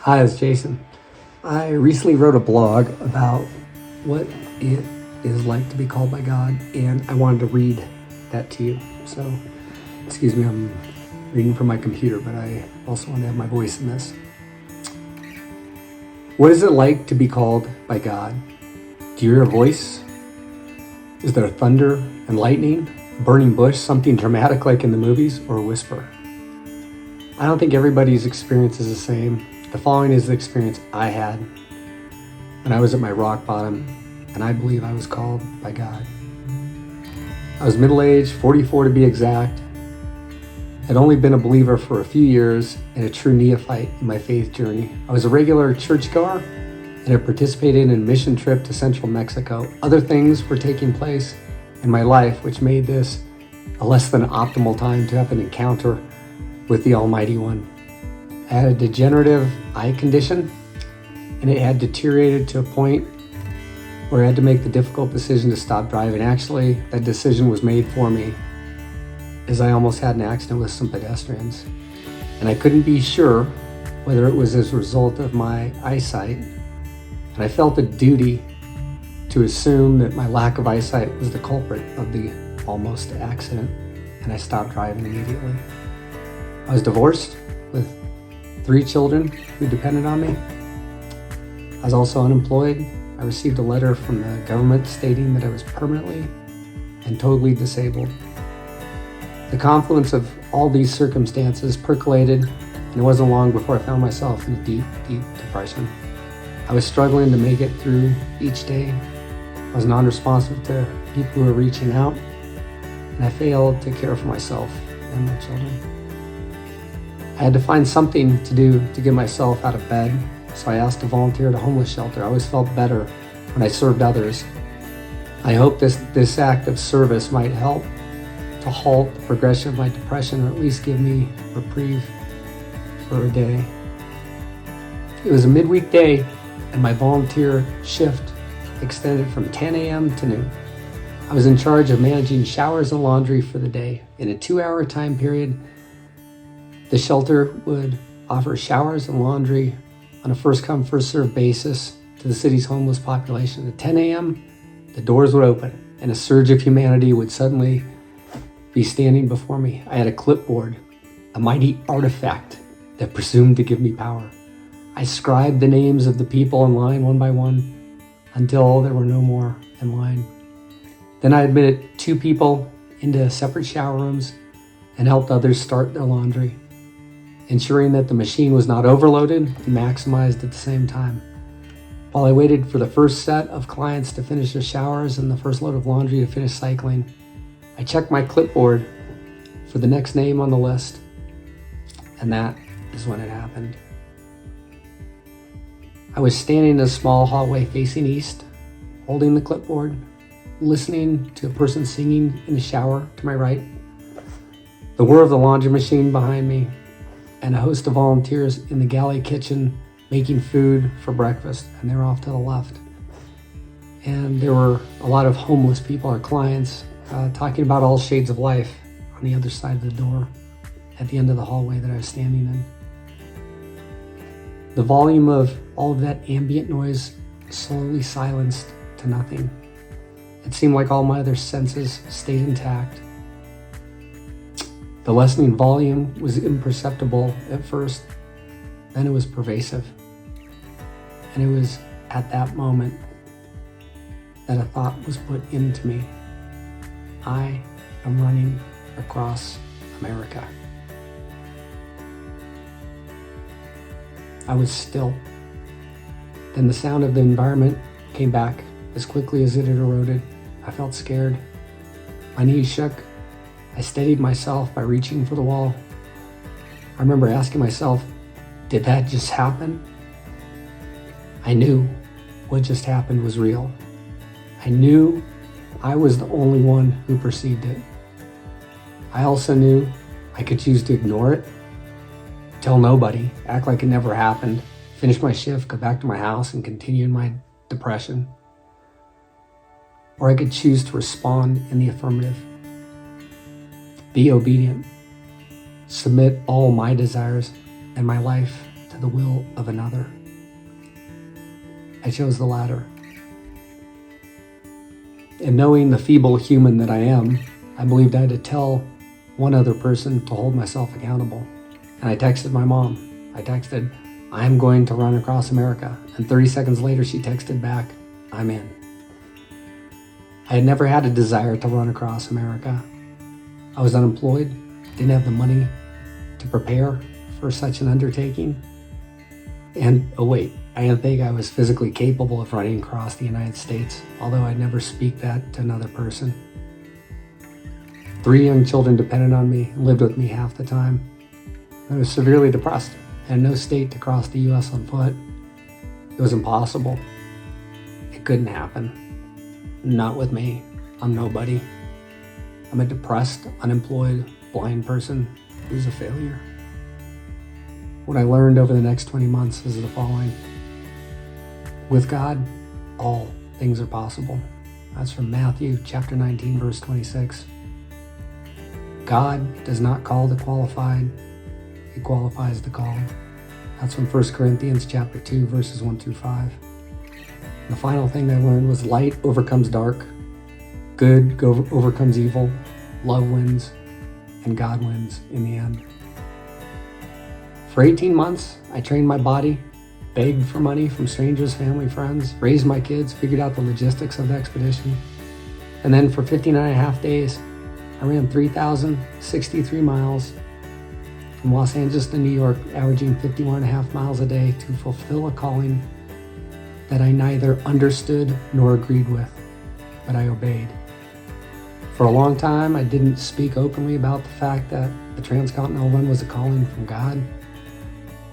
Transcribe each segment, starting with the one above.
Hi, it's Jason. I recently wrote a blog about what it is like to be called by God, and I wanted to read that to you. So, excuse me, I'm reading from my computer, but I also want to have my voice in this. What is it like to be called by God? Do you hear a voice? Is there thunder and lightning, a burning bush, something dramatic like in the movies, or a whisper? I don't think everybody's experience is the same. The following is the experience I had when I was at my rock bottom, and I believe I was called by God. I was middle-aged, 44 to be exact. Had only been a believer for a few years and a true neophyte in my faith journey. I was a regular churchgoer and had participated in a mission trip to central Mexico. Other things were taking place in my life which made this a less than optimal time to have an encounter with the Almighty One. I had a degenerative eye condition, and it had deteriorated to a point where I had to make the difficult decision to stop driving. Actually, that decision was made for me, as I almost had an accident with some pedestrians. And I couldn't be sure whether it was as a result of my eyesight, and I felt a duty to assume that my lack of eyesight was the culprit of the almost accident, and I stopped driving immediately. I was divorced with 3 children who depended on me. I was also unemployed. I received a letter from the government stating that I was permanently and totally disabled. The confluence of all these circumstances percolated, and it wasn't long before I found myself in a deep, deep depression. I was struggling to make it through each day. I was non-responsive to people who were reaching out, and I failed to care for myself and my children. I had to find something to do to get myself out of bed, so I asked to volunteer at a homeless shelter. I always felt better when I served others. I hope this act of service might help to halt the progression of my depression, or at least give me reprieve for a day. It was a midweek day, and my volunteer shift extended from 10 a.m. to noon. I was in charge of managing showers and laundry for the day. In a 2-hour time period, the shelter would offer showers and laundry on a first-come, first-served basis to the city's homeless population. At 10 a.m., the doors would open, and a surge of humanity would suddenly be standing before me. I had a clipboard, a mighty artifact that presumed to give me power. I scribed the names of the people in line one by one until there were no more in line. Then I admitted 2 people into separate shower rooms and helped others start their laundry, ensuring that the machine was not overloaded and maximized at the same time. While I waited for the first set of clients to finish their showers and the first load of laundry to finish cycling, I checked my clipboard for the next name on the list, and that is when it happened. I was standing in a small hallway facing east, holding the clipboard, listening to a person singing in the shower to my right, the whir of the laundry machine behind me, and a host of volunteers in the galley kitchen making food for breakfast, and they were off to the left. And there were a lot of homeless people, our clients, talking about all shades of life on the other side of the door at the end of the hallway that I was standing in. The volume of all of that ambient noise slowly silenced to nothing. It seemed like all my other senses stayed intact. The lessening volume was imperceptible at first, then it was pervasive. And it was at that moment that a thought was put into me. I am running across America. I was still. Then the sound of the environment came back as quickly as it had eroded. I felt scared. My knees shook. I steadied myself by reaching for the wall. I remember asking myself, did that just happen? I knew what just happened was real. I knew I was the only one who perceived it. I also knew I could choose to ignore it, tell nobody, act like it never happened, finish my shift, go back to my house, and continue in my depression. Or I could choose to respond in the affirmative. Be obedient. Submit all my desires and my life to to the will of another. I chose the latter. And knowing the feeble human that I am, I believed I had to tell one other person to hold myself accountable. And I texted my mom. I texted, "I'm going to run across America." And 30 seconds later, she texted back, "I'm in." I had never had a desire to run across America. I was unemployed, didn't have the money to prepare for such an undertaking. And, oh wait, I didn't think I was physically capable of running across the United States, although I'd never speak that to another person. 3 young children depended on me and lived with me half the time. I was severely depressed and in no state to cross the U.S. on foot. It was impossible. It couldn't happen. Not with me. I'm nobody. I'm a depressed, unemployed, blind person who's a failure. What I learned over the next 20 months is the following. With God, all things are possible. That's from Matthew chapter 19, verse 26. God does not call the qualified, He qualifies the called. That's from 1 Corinthians chapter 2, verses 1 through 5. The final thing I learned was light overcomes dark, good overcomes evil, love wins, and God wins in the end. For 18 months, I trained my body, begged for money from strangers, family, friends, raised my kids, figured out the logistics of the expedition. And then for 59 and a half days, I ran 3,063 miles from Los Angeles to New York, averaging 51 and a half miles a day to fulfill a calling that I neither understood nor agreed with, but I obeyed. For a long time, I didn't speak openly about the fact that the transcontinental run was a calling from God.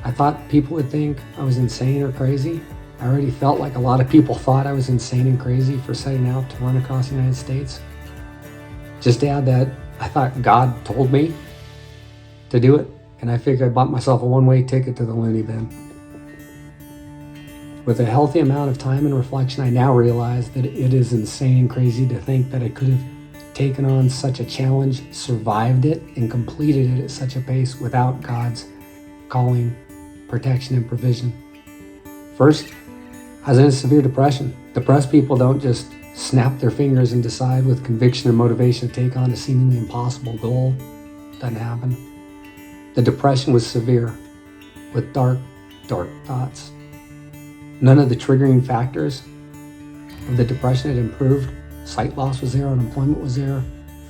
I thought people would think I was insane or crazy. I already felt like a lot of people thought I was insane and crazy for setting out to run across the United States. Just to add that, I thought God told me to do it, and I figured I bought myself a one-way ticket to the loony bin. With a healthy amount of time and reflection, I now realize that it is insane and crazy to think that I could have taken on such a challenge, survived it, and completed it at such a pace without God's calling, protection, and provision. First, I was in a severe depression. Depressed people don't just snap their fingers and decide with conviction and motivation to take on a seemingly impossible goal. Doesn't happen. The depression was severe, with dark, dark thoughts. None of the triggering factors of the depression had improved. Sight loss was there, unemployment was there,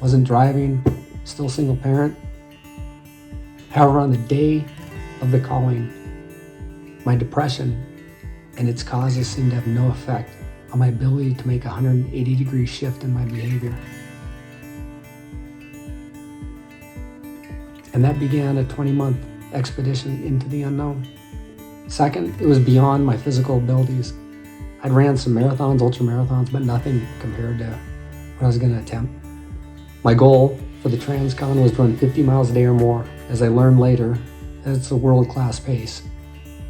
wasn't driving, still single parent. However, on the day of the calling, my depression and its causes seemed to have no effect on my ability to make a 180-degree shift in my behavior. And that began a 20-month expedition into the unknown. Second, it was beyond my physical abilities. I'd ran some marathons, ultramarathons, but nothing compared to what I was going to attempt. My goal for the Transcon was to run 50 miles a day or more. As I learned later, it's a world-class pace.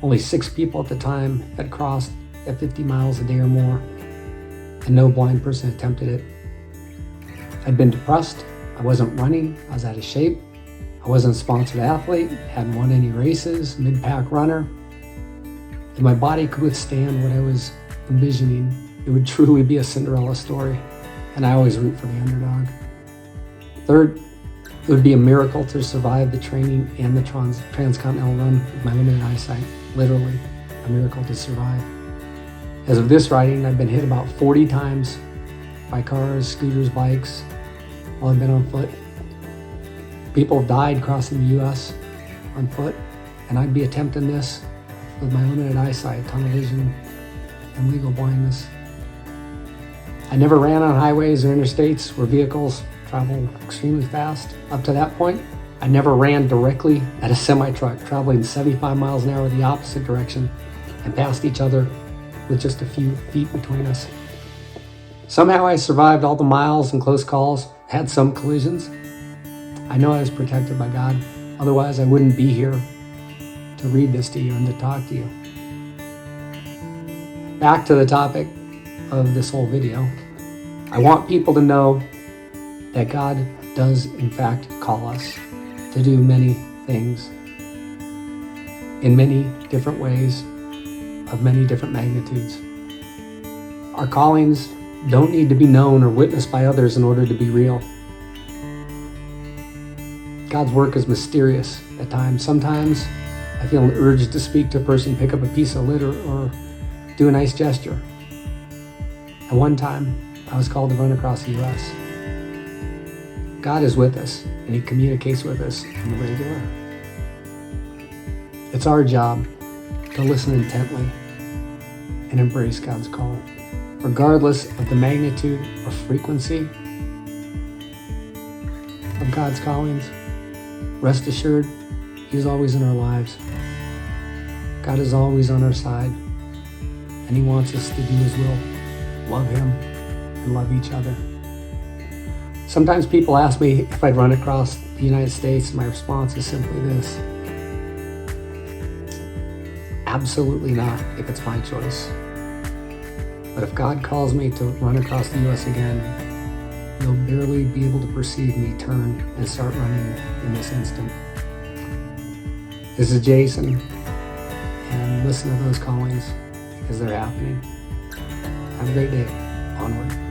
Only 6 people at the time had crossed at 50 miles a day or more, and no blind person attempted it. I'd been depressed, I wasn't running, I was out of shape, I wasn't a sponsored athlete, hadn't won any races, mid-pack runner. If my body could withstand what I was envisioning, it would truly be a Cinderella story, and I always root for the underdog. Third, it would be a miracle to survive the training and the transcontinental run with my limited eyesight. Literally, a miracle to survive. As of this writing, I've been hit about 40 times by cars, scooters, bikes, while I've been on foot. People have died crossing the U.S. on foot, and I'd be attempting this with my limited eyesight, tunnel vision, and legal blindness. I never ran on highways or interstates where vehicles travel extremely fast. Up to that point, I never ran directly at a semi-truck traveling 75 miles an hour the opposite direction and passed each other with just a few feet between us. Somehow I survived all the miles and close calls, had some collisions. I know I was protected by God, otherwise I wouldn't be here to read this to you and to talk to you. Back to the topic of this whole video. I want people to know that God does in fact call us to do many things. in many different ways, of many different magnitudes. Our callings don't need to be known or witnessed by others in order to be real. God's work is mysterious at times. Sometimes I feel an urge to speak to a person, pick up a piece of litter, or do a nice gesture. And one time, I was called to run across the U.S. God is with us, and He communicates with us on the regular. It's our job to listen intently and embrace God's call, regardless of the magnitude or frequency of God's callings. Rest assured, He is always in our lives. God is always on our side, and He wants us to do His will, love Him, and love each other. Sometimes people ask me if I'd run across the United States, and my response is simply this: absolutely not, if it's my choice. But if God calls me to run across the U.S. again, you'll barely be able to perceive me turn and start running in this instant. This is Jason, and listen to those callings because they're happening. Have a great day. Onward.